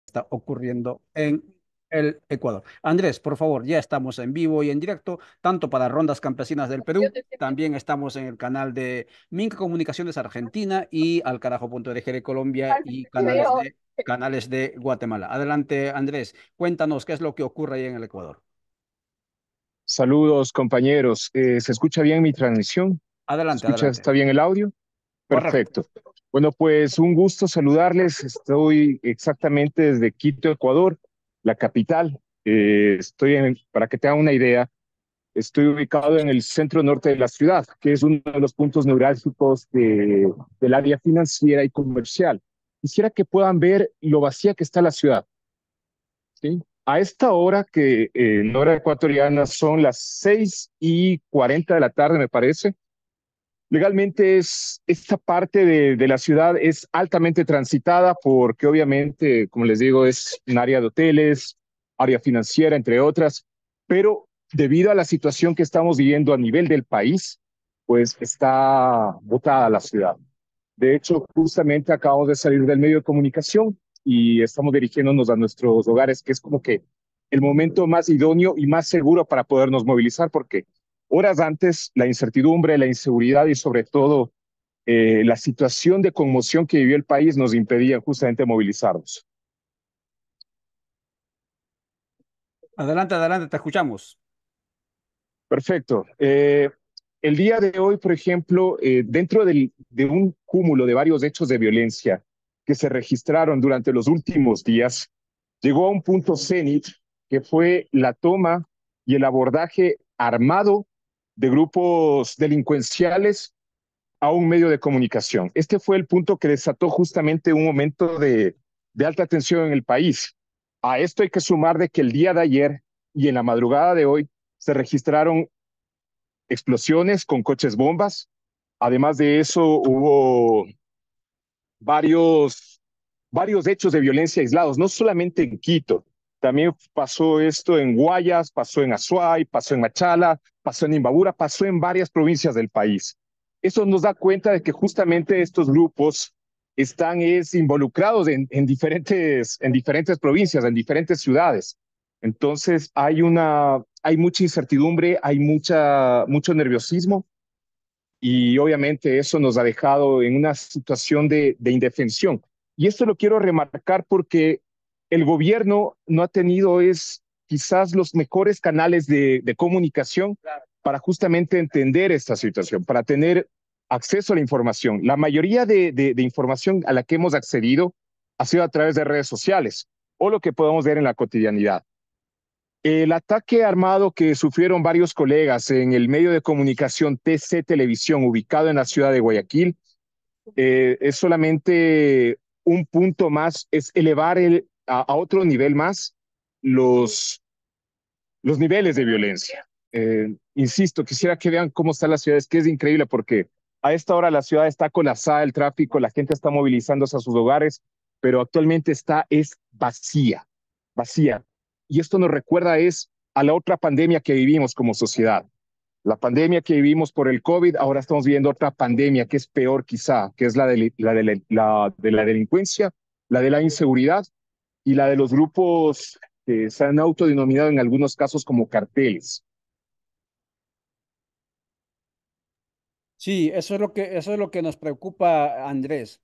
está ocurriendo en el Ecuador. Andrés, por favor, ya estamos en vivo y en directo, tanto para Rondas Campesinas del Perú, también estamos en el canal de Minca Comunicaciones Argentina y Alcarajo.org de Colombia y canales de Guatemala. Adelante, Andrés, cuéntanos qué es lo que ocurre ahí en el Ecuador. Saludos, compañeros. ¿Se escucha bien mi transmisión? ¿Se Adelante, escucha, adelante. está bien el audio? Correcto. Perfecto. Bueno, pues un gusto saludarles. Estoy exactamente desde Quito, Ecuador, la capital. Para que tengan una idea, estoy ubicado en el centro norte de la ciudad, que es uno de los puntos neurálgicos del área financiera y comercial. Quisiera que puedan ver lo vacía que está la ciudad. ¿Sí? A esta hora, que en hora ecuatoriana son las 6:40 de la tarde, me parece. Legalmente esta parte de la ciudad es altamente transitada porque obviamente, como les digo, es un área de hoteles, área financiera, entre otras, pero debido a la situación que estamos viviendo a nivel del país, pues está botada la ciudad. De hecho, justamente acabamos de salir del medio de comunicación y estamos dirigiéndonos a nuestros hogares, que es como que el momento más idóneo y más seguro para podernos movilizar, porque horas antes la incertidumbre, la inseguridad y sobre todo la situación de conmoción que vivió el país nos impedía justamente movilizarnos. Adelante, adelante, te escuchamos. Perfecto. El día de hoy, por ejemplo, dentro de un cúmulo de varios hechos de violencia que se registraron durante los últimos días, llegó a un punto cenit que fue la toma y el abordaje armado de grupos delincuenciales a un medio de comunicación. Este fue el punto que desató justamente un momento de alta tensión en el país. A esto hay que sumar de que el día de ayer y en la madrugada de hoy se registraron explosiones con coches bombas. Además de eso, hubo varios, varios hechos de violencia aislados, no solamente en Quito. También pasó esto en Guayas, pasó en Azuay, pasó en Machala, pasó en Imbabura, pasó en varias provincias del país. Eso nos da cuenta de que justamente estos grupos están involucrados en diferentes provincias, en diferentes ciudades. Entonces hay mucha incertidumbre, mucho nerviosismo y obviamente eso nos ha dejado en una situación de indefensión. Y esto lo quiero remarcar porque el gobierno no ha tenido quizás los mejores canales de comunicación para justamente entender esta situación, para tener acceso a la información. La mayoría de información a la que hemos accedido ha sido a través de redes sociales o lo que podemos ver en la cotidianidad. El ataque armado que sufrieron varios colegas en el medio de comunicación TC Televisión, ubicado en la ciudad de Guayaquil, es solamente un punto más, es elevar a otro nivel más los, los niveles de violencia. Insisto, quisiera que vean cómo está la ciudad, es que es increíble porque a esta hora la ciudad está colapsada, el tráfico, la gente está movilizándose a sus hogares, pero actualmente es vacía, vacía. Y esto nos recuerda a la otra pandemia que vivimos como sociedad. La pandemia que vivimos por el COVID, ahora estamos viviendo otra pandemia que es peor quizá, que es la de la delincuencia, la de la inseguridad y la de los grupos que se han autodenominado en algunos casos como carteles. Sí, eso es lo que nos preocupa, Andrés.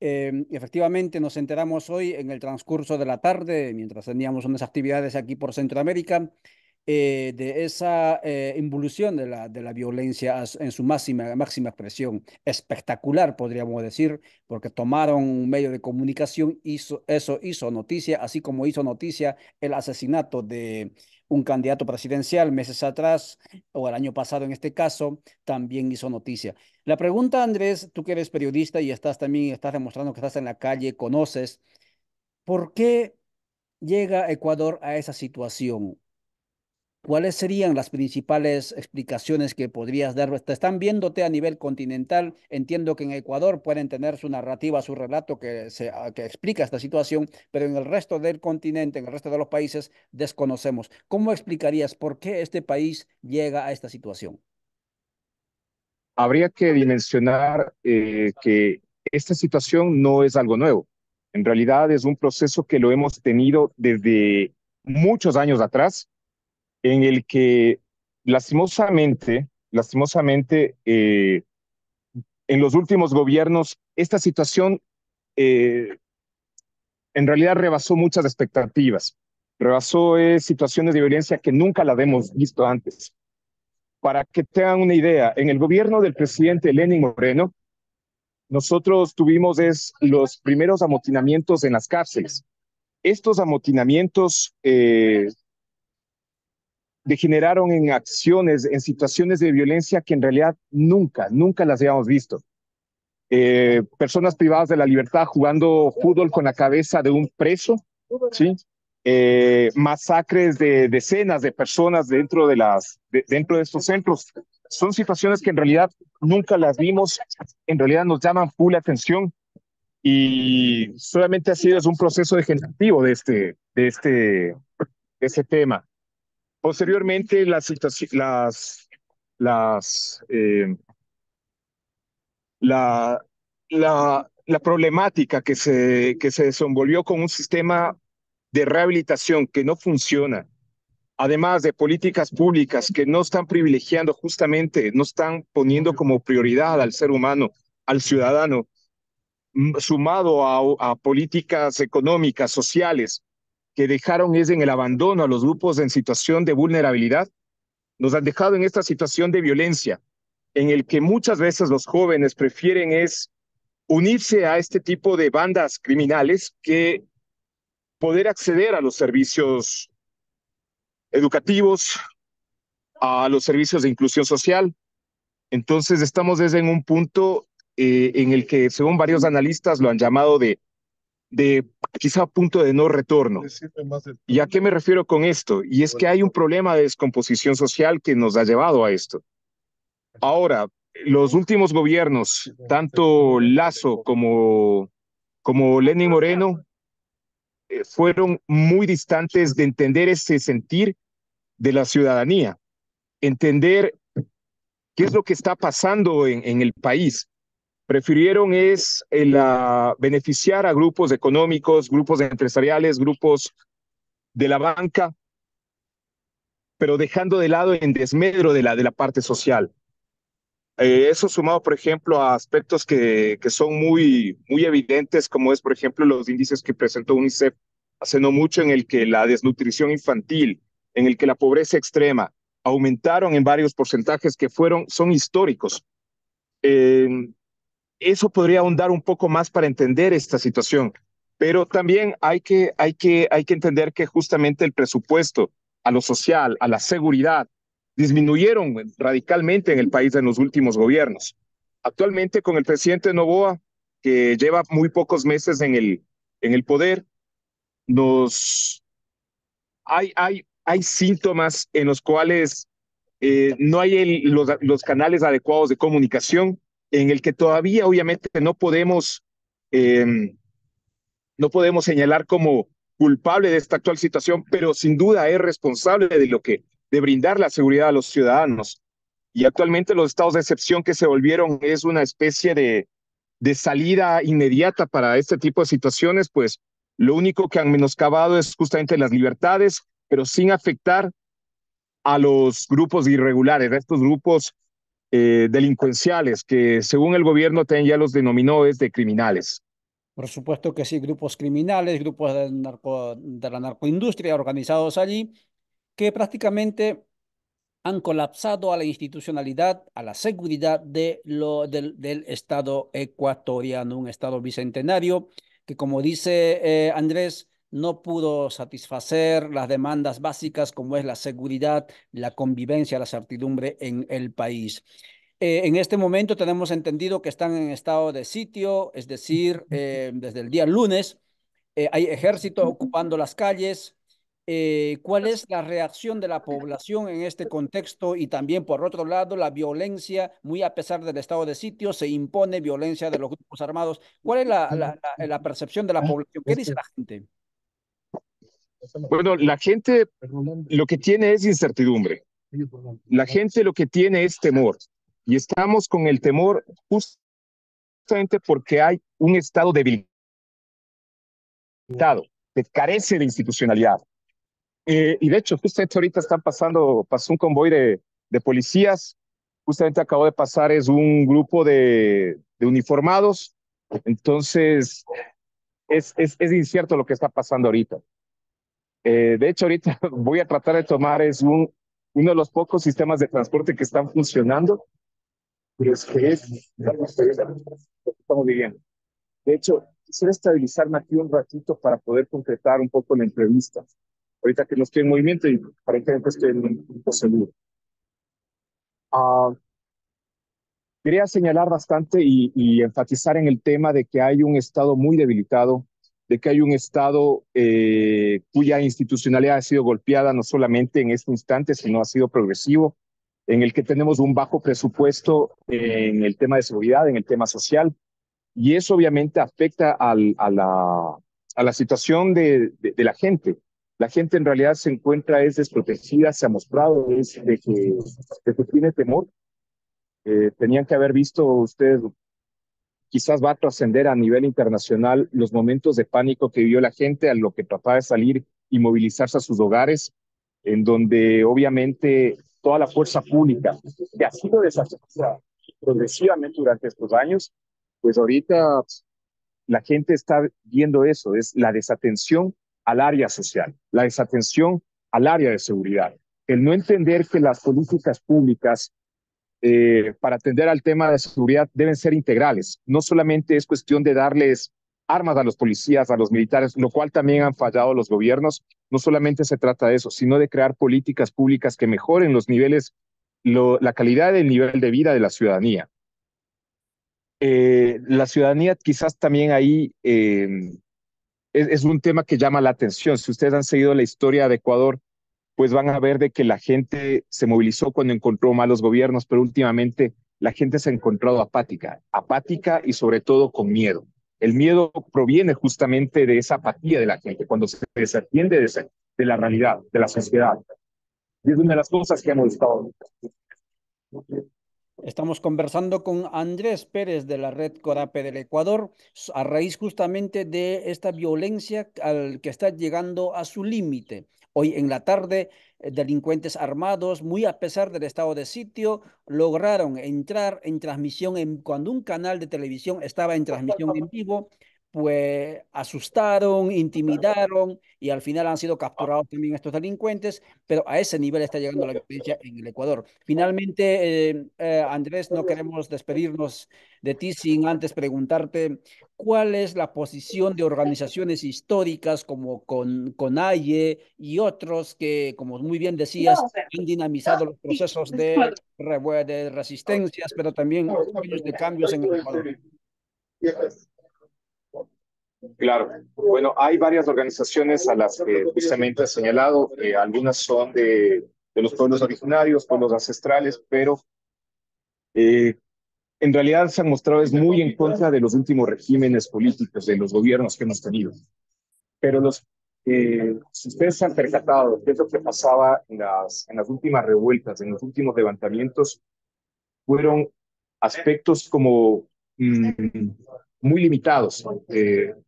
Efectivamente, nos enteramos hoy en el transcurso de la tarde, mientras teníamos unas actividades aquí por Centroamérica, de esa involución de la violencia en su máxima expresión. Espectacular, podríamos decir, porque tomaron un medio de comunicación, eso hizo noticia, así como hizo noticia el asesinato de un candidato presidencial meses atrás, o el año pasado en este caso también hizo noticia. La pregunta, Andrés, tú que eres periodista y estás demostrando que estás en la calle, conoces, ¿por qué llega Ecuador a esa situación? ¿Cuáles serían las principales explicaciones que podrías dar? Te están viéndote a nivel continental. Entiendo que en Ecuador pueden tener su narrativa, su relato que explica esta situación, pero en el resto del continente, en el resto de los países, desconocemos. ¿Cómo explicarías por qué este país llega a esta situación? Habría que dimensionar que esta situación no es algo nuevo. En realidad es un proceso que lo hemos tenido desde muchos años atrás, en el que lastimosamente, en los últimos gobiernos, esta situación eh, en realidad rebasó muchas expectativas, rebasó situaciones de violencia que nunca las hemos visto antes. Para que tengan una idea, en el gobierno del presidente Lenín Moreno, nosotros tuvimos los primeros amotinamientos en las cárceles. Estos amotinamientos degeneraron en acciones, en situaciones de violencia que en realidad nunca las habíamos visto. Personas privadas de la libertad jugando fútbol con la cabeza de un preso, ¿sí? Masacres de decenas de personas dentro de estos centros. Son situaciones que en realidad nunca las vimos, en realidad nos llaman full atención y solamente así es un proceso degenerativo de este tema. Posteriormente, las, la, la problemática que se desenvolvió con un sistema de rehabilitación que no funciona, además de políticas públicas que no están privilegiando justamente, no están poniendo como prioridad al ser humano, al ciudadano, sumado a políticas económicas, sociales, que dejaron es en el abandono a los grupos en situación de vulnerabilidad, nos han dejado en esta situación de violencia, en el que muchas veces los jóvenes prefieren es unirse a este tipo de bandas criminales que poder acceder a los servicios educativos, a los servicios de inclusión social. Entonces estamos desde en un punto en el que, según varios analistas, lo han llamado de quizá punto de no retorno. ¿Y a qué me refiero con esto? Y es que hay un problema de descomposición social que nos ha llevado a esto. Ahora, los últimos gobiernos, tanto Lazo como Lenín Moreno, fueron muy distantes de entender ese sentir de la ciudadanía, entender qué es lo que está pasando en el país. Prefirieron beneficiar a grupos económicos, grupos empresariales, grupos de la banca, pero dejando de lado en desmedro de la parte social. Eso sumado, por ejemplo, a aspectos que son muy evidentes, como es, por ejemplo, los índices que presentó UNICEF hace no mucho, en el que la desnutrición infantil, en el que la pobreza extrema aumentaron en varios porcentajes que son históricos. Eh, Eso podría ahondar un poco más para entender esta situación, pero también hay que entender que justamente el presupuesto a lo social, a la seguridad, disminuyeron radicalmente en el país en los últimos gobiernos. Actualmente, con el presidente Noboa, que lleva muy pocos meses en el poder, nos, hay síntomas en los cuales no hay los canales adecuados de comunicación, en el que todavía obviamente eh, no podemos señalar como culpable de esta actual situación, pero sin duda es responsable de brindar la seguridad a los ciudadanos. Y actualmente los estados de excepción que se volvieron es una especie de salida inmediata para este tipo de situaciones, pues lo único que han menoscabado es justamente las libertades, pero sin afectar a los grupos irregulares, a estos grupos delincuenciales que según el gobierno también ya los denominó es de criminales. Por supuesto que sí, grupos criminales, grupos de la narcoindustria organizados allí, que prácticamente han colapsado a la institucionalidad, a la seguridad del Estado ecuatoriano, un Estado bicentenario que, como dice Andrés, no pudo satisfacer las demandas básicas como es la seguridad, la convivencia, la certidumbre en el país. En este momento tenemos entendido que están en estado de sitio, es decir, desde el día lunes hay ejército ocupando las calles. ¿Cuál es la reacción de la población en este contexto? Y también, por otro lado, la violencia, muy a pesar del estado de sitio, se impone violencia de los grupos armados. ¿Cuál es la percepción de la población? ¿Qué dice la gente? Bueno, la gente lo que tiene es incertidumbre. La gente lo que tiene es temor. Y estamos con el temor justamente porque hay un estado debilitado que carece de institucionalidad. Y de hecho, justamente ahorita pasó un convoy de policías, justamente acabó de pasar, es un grupo de uniformados, entonces es incierto lo que está pasando ahorita. De hecho, ahorita voy a tratar de tomar uno de los pocos sistemas de transporte que están funcionando, pero es que es lo que estamos viviendo. De hecho, quisiera estabilizarme aquí un ratito para poder concretar un poco la entrevista. Ahorita que no estoy en movimiento y aparentemente estoy en un punto seguro. Ah, Quería señalar bastante y enfatizar en el tema de que hay un Estado muy debilitado, de que hay un Estado cuya institucionalidad ha sido golpeada no solamente en este instante, sino ha sido progresivo, en el que tenemos un bajo presupuesto en el tema de seguridad, en el tema social, y eso obviamente afecta a la situación de la gente. La gente en realidad se encuentra es desprotegida, se ha mostrado de que tiene temor. Tenían que haber visto ustedes, quizás va a trascender a nivel internacional los momentos de pánico que vivió la gente a lo que trataba de salir y movilizarse a sus hogares, en donde obviamente toda la fuerza pública que ha sido desarrollada progresivamente durante estos años, pues ahorita la gente está viendo eso, es la desatención al área social, la desatención al área de seguridad, el no entender que las políticas públicas para atender al tema de seguridad deben ser integrales. No solamente es cuestión de darles armas a los policías, a los militares, lo cual también han fallado los gobiernos. No solamente se trata de eso, sino de crear políticas públicas que mejoren los niveles, la calidad del nivel de vida de la ciudadanía. La ciudadanía quizás también ahí es un tema que llama la atención. Si ustedes han seguido la historia de Ecuador, pues van a ver de que la gente se movilizó cuando encontró malos gobiernos, pero últimamente la gente se ha encontrado apática, apática y sobre todo con miedo. El miedo proviene justamente de esa apatía de la gente, cuando se desatiende de la realidad, de la sociedad. Y es una de las cosas que hemos estado. Estamos conversando con Andrés Pérez de la Red Corape del Ecuador a raíz justamente de esta violencia al que está llegando a su límite. Hoy en la tarde, delincuentes armados, muy a pesar del estado de sitio, lograron entrar en transmisión cuando un canal de televisión estaba en transmisión en vivo, pues asustaron, intimidaron y al final han sido capturados también estos delincuentes, pero a ese nivel está llegando la violencia en el Ecuador. Finalmente, Andrés, no queremos despedirnos de ti sin antes preguntarte cuál es la posición de organizaciones históricas como CONAIE y otros que, como muy bien decías, han dinamizado los procesos de resistencias, pero también sueños de cambios en el Ecuador. Claro. Bueno, hay varias organizaciones a las que justamente he señalado. Algunas son de los pueblos originarios, pueblos ancestrales, pero eh, en realidad se han mostrado es muy en contra de los últimos regímenes políticos, de los gobiernos que hemos tenido. Pero si ustedes se han percatado de qué es lo que pasaba en las últimas revueltas, en los últimos levantamientos, fueron aspectos como muy limitados.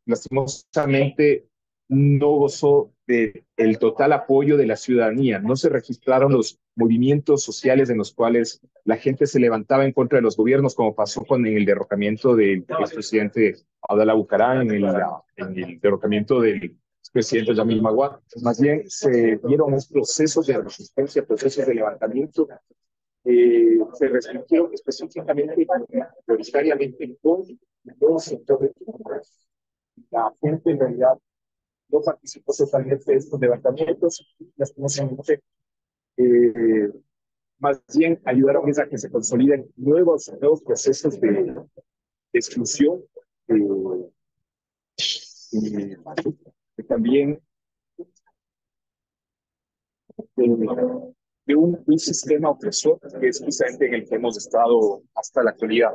Lastimosamente no gozó del total apoyo de la ciudadanía. No se registraron los movimientos sociales en los cuales la gente se levantaba en contra de los gobiernos, como pasó con el derrocamiento del expresidente Abdalá Bucaram, en el derrocamiento del expresidente Yamil Maguad. Más bien se dieron procesos de resistencia, procesos de levantamiento se restringieron específicamente, prioritariamente con los sectores. La gente en realidad no participó totalmente de estos levantamientos, lastimosamente, eh, más bien ayudaron a que se consoliden nuevos procesos de exclusión, eh, también de un sistema opresor que es justamente en el que hemos estado hasta la actualidad.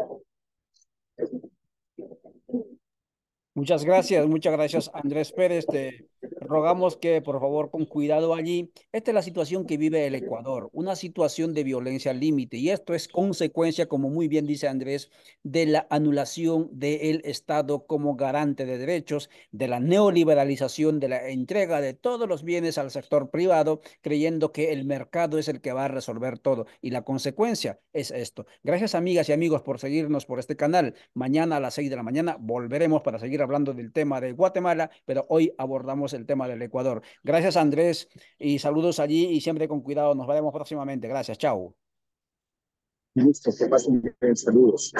Muchas gracias Andrés Pérez. Te Rogamos que, por favor, con cuidado allí. Esta es la situación que vive el Ecuador, una situación de violencia al límite. Y esto es consecuencia, como muy bien dice Andrés, de la anulación del Estado como garante de derechos, de la neoliberalización, de la entrega de todos los bienes al sector privado, creyendo que el mercado es el que va a resolver todo. Y la consecuencia es esto. Gracias, amigas y amigos, por seguirnos por este canal. Mañana a las 6 de la mañana volveremos para seguir hablando del tema de Guatemala, pero hoy abordamos el tema del Ecuador. Gracias, Andrés, y saludos allí y siempre con cuidado. Nos veremos próximamente. Gracias, chao. Listo, que pasen bien, saludos.